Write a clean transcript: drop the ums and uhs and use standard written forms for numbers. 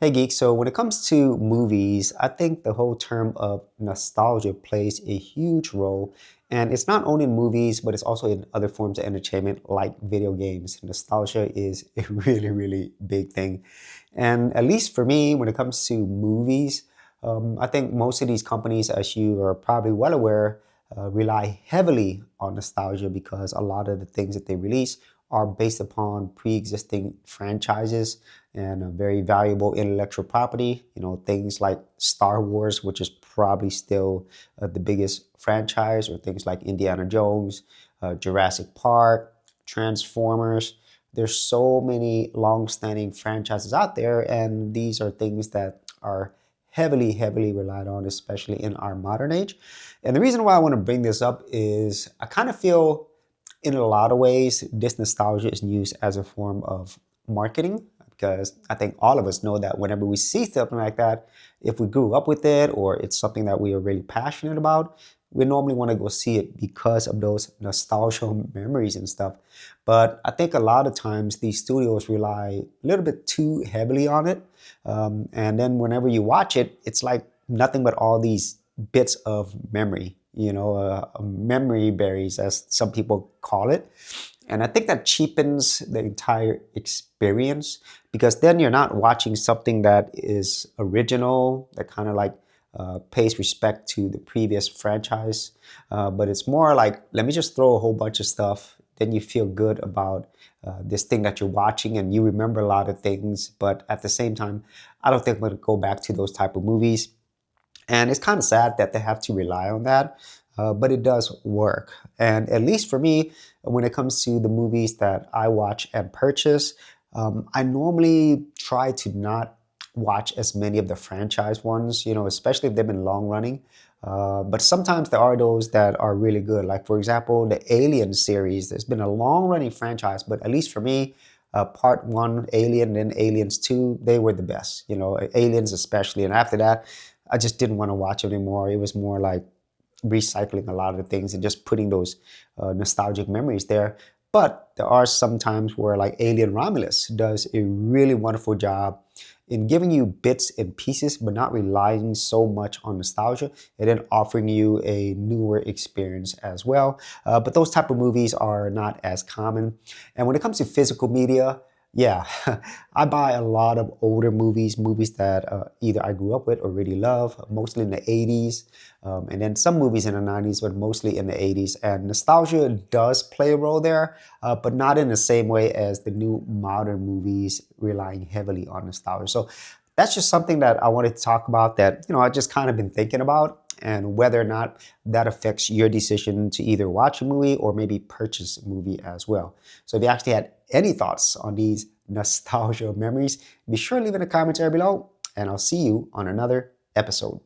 Hey Geek, so when it comes to movies, I think the whole term of nostalgia plays a huge role. And it's not only in movies, but it's also in other forms of entertainment like video games. Nostalgia is a really big thing. And at least for me, when it comes to movies, I think most of these companies, as you are probably well aware, rely heavily on nostalgia because a lot of the things that they release are based upon pre-existing franchises and a very valuable intellectual property. You know, things like Star Wars, which is probably still the biggest franchise, or things like Indiana Jones, Jurassic Park, Transformers. There's so many long-standing franchises out there, and these are things that are heavily relied on, especially in our modern age. And the reason why I want to bring this up is I kind of feel in a lot of ways, this nostalgia is used as a form of marketing because I think all of us know that whenever we see something like that, if we grew up with it or it's something that we are really passionate about, we normally want to go see it because of those nostalgia memories and stuff. But I think a lot of times these studios rely a little bit too heavily on it. And then whenever you watch it, it's like nothing but all these bits of memory, memory berries, as some people call it. And I think that cheapens the entire experience because then you're not watching something that is original, that kind of like pays respect to the previous franchise. But it's more like, let me just throw a whole bunch of stuff. Then you feel good about this thing that you're watching and you remember a lot of things. But at the same time, I don't think I'm going to go back to those type of movies. And it's kind of sad that they have to rely on that, but it does work. And at least for me, when it comes to the movies that I watch and purchase, I normally try to not watch as many of the franchise ones, especially if they've been long running. But sometimes there are those that are really good. Like, for example, the Alien series. There's been a long running franchise, but at least for me, part one, Alien, and then Aliens 2, they were the best, Aliens especially. And after that, I just didn't want to watch it anymore. It was more like recycling a lot of the things and just putting those nostalgic memories there. But there are some times where like Alien Romulus does a really wonderful job in giving you bits and pieces, but not relying so much on nostalgia, and then offering you a newer experience as well. But those type of movies are not as common. And when it comes to physical media, yeah, I buy a lot of older movies that either I grew up with or really love, mostly in the 80s, and then some movies in the 90s, but mostly in the 80s. And nostalgia does play a role there, but not in the same way as the new modern movies relying heavily on nostalgia. So that's just something that I wanted to talk about that, I just kind of been thinking about, and whether or not that affects your decision to either watch a movie or maybe purchase a movie as well. So if you actually had any thoughts on these nostalgia memories, be sure to leave in the comments area below, and I'll see you on another episode.